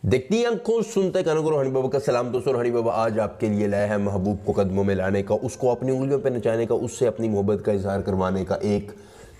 देखती आंखों सुनते कानों को रूहानी बाबा का सलाम। दोस्तों, रूहानी बाबा आज आपके लिए लाया है महबूब को कदमों में लाने का, उसको अपनी उंगलियों पर नचाने का, उससे अपनी मोहब्बत का इजहार करवाने का एक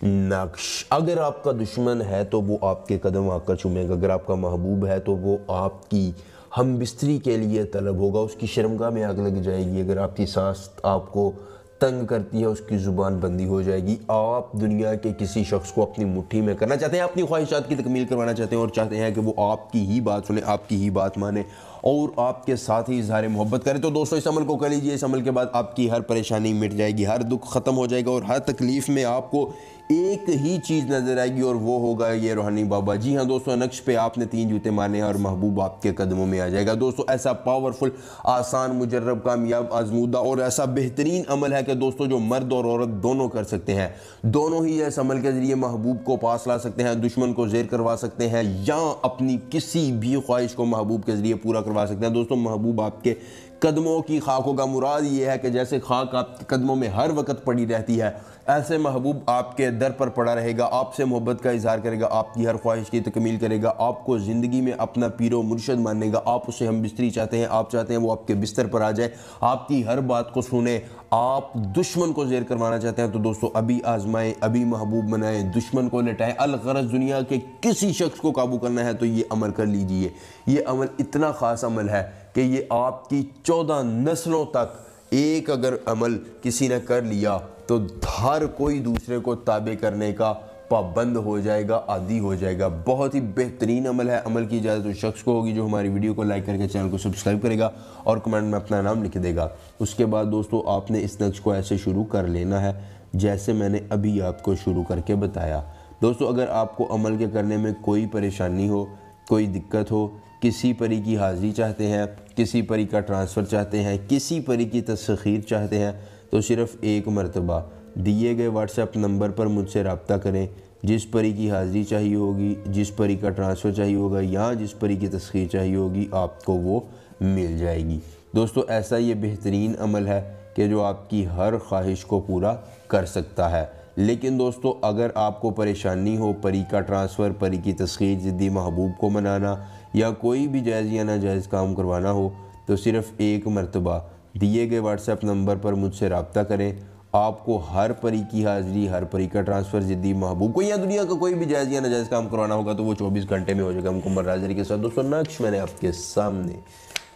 नक्श। अगर आपका दुश्मन है तो वो आपके कदम आकर चूमेगा, अगर आपका महबूब है तो वो आपकी हम बिस्तरी के लिए तलब होगा, उसकी शर्मगाह में आग लग जाएगी। अगर आपकी सांस आपको तंग करती है उसकी ज़ुबान बंदी हो जाएगी। आप दुनिया के किसी शख्स को अपनी मुट्ठी में करना चाहते हैं, अपनी ख्वाहिशात की तकमील करवाना चाहते हैं और चाहते हैं कि वो आपकी ही बात सुने, आपकी ही बात माने और आपके साथ ही इजहार मोहब्बत करें, तो दोस्तों इस अमल को कर लीजिए। इस अमल के बाद आपकी हर परेशानी मिट जाएगी, हर दुख ख़त्म हो जाएगा और हर तकलीफ़ में आपको एक ही चीज़ नज़र आएगी और वो होगा ये रूहानी बाबा। जी हाँ दोस्तों, नक्श पे आपने 3 जूते मारने हैं और महबूब आपके कदमों में आ जाएगा। दोस्तों, ऐसा पावरफुल, आसान, मुजर्रब, कामयाब, आजमूदा और ऐसा बेहतरीन अमल है कि दोस्तों जो मर्द और औरत दोनों कर सकते हैं। दोनों ही इस अमल के ज़रिए महबूब को पास ला सकते हैं, दुश्मन को ज़ेर करवा सकते हैं या अपनी किसी भी ख्वाहिश को महबूब के ज़रिए पूरा करवा सकते हैं। दोस्तों, महबूब आपके कदमों की खाक होगा। मुराद ये है कि जैसे खाक आपके कदमों में हर वक्त पड़ी रहती है, ऐसे महबूब आपके दर पर पड़ा रहेगा, आपसे मोहब्बत का इजहार करेगा, आपकी हर ख्वाहिश की तकमील करेगा, आपको ज़िंदगी में अपना पीरो मुर्शद मानेगा। आप उसे हम बिस्तरी चाहते हैं, आप चाहते हैं वो आपके बिस्तर पर आ जाए, आपकी हर बात को सुने। आप दुश्मन को ज़ेर करवाना चाहते हैं तो दोस्तों अभी आजमाएं, अभी महबूब बनाएं, दुश्मन को लटाएं। अलगरज दुनिया के किसी शख्स को काबू करना है तो ये अमल कर लीजिए। ये अमल इतना ख़ास अमल है कि ये आपकी 14 नस्लों तक एक अगर अमल किसी ने कर लिया तो हर कोई दूसरे को ताबे करने का पाबंद हो जाएगा, आदी हो जाएगा। बहुत ही बेहतरीन अमल है। अमल की इजाज़त उस शख्स को होगी जो हमारी वीडियो को लाइक करके चैनल को सब्सक्राइब करेगा और कमेंट में अपना नाम लिख देगा। उसके बाद दोस्तों आपने इस नक्श को ऐसे शुरू कर लेना है जैसे मैंने अभी आपको शुरू करके बताया। दोस्तों, अगर आपको अमल के करने में कोई परेशानी हो, कोई दिक्कत हो, किसी परी की हाज़िरी चाहते हैं, किसी परी का ट्रांसफ़र चाहते हैं, किसी परी की तस्ख़ीर चाहते हैं, तो सिर्फ़ एक मरतबा दिए गए व्हाट्सएप नंबर पर मुझसे रब्ता करें। जिस परी की हाज़िरी चाहिए होगी, जिस परी का ट्रांसफ़र चाहिए होगा या जिस परी की तस्ख़ीर चाहिए होगी, आपको वो मिल जाएगी। दोस्तों, ऐसा ये बेहतरीन अमल है कि जो आपकी हर ख्वाहिश को पूरा कर सकता है। लेकिन दोस्तों, अगर आपको परेशानी हो, परी का ट्रांसफ़र, परी की तस्ख़ीर, ज़िद्दी महबूब को मनाना या कोई भी जायज़ या नाजायज़ काम करवाना हो, तो सिर्फ़ एक मरतबा दिए गए व्हाट्सएप नंबर पर मुझसे रब्ता करें। आपको हर परी की हाज़िरी, हर परी का ट्रांसफ़र, ज़िद्दी महबूब को या दुनिया का कोई भी जायज़ या नाजायज़ काम करवाना होगा तो वो 24 घंटे में हो जाएगा मुकम्मल हाज़िरी के साथ। दोस्तों, नक्श मैंने आपके सामने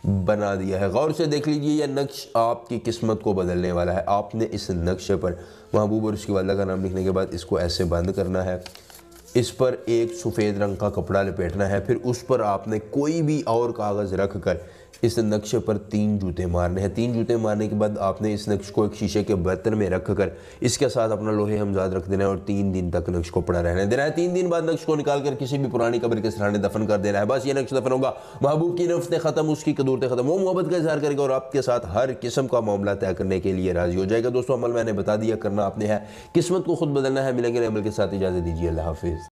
बना दिया है, गौर से देख लीजिए। यह नक्श आपकी किस्मत को बदलने वाला है। आपने इस नक्श पर महबूब और उसकी वालिदा का नाम लिखने के बाद इसको ऐसे बंद करना है। इस पर एक सफ़ेद रंग का कपड़ा लपेटना है, फिर उस पर आपने कोई भी और कागज़ रख कर इस नक्शे पर 3 जूते मारने हैं। 3 जूते मारने के बाद आपने इस नक्श को एक शीशे के बर्तन में रख कर इसके साथ अपना लोहे हमजाद रख देना है और 3 दिन तक नक्श को पड़ा रहने देना है। 3 दिन बाद नक्श को निकाल कर किसी भी पुरानी कब्र के सराहने दफन कर देना है। बस ये नक्श दफन होगा, महबूब की नफ़्तें ख़त्म, उसकी कदूरतें ख़त्म, वो मोहब्बत का इजहार करेगा और आपके साथ हर किस्म का मामला तय करने के लिए राज़ी हो जाएगा। दोस्तों, अमल मैंने बता दिया, करना आपने है, किस्मत को खुद बदलना है। मिलेंगे अमल के साथ, इजाज़त दीजिए, अल्लाह हाफिज़।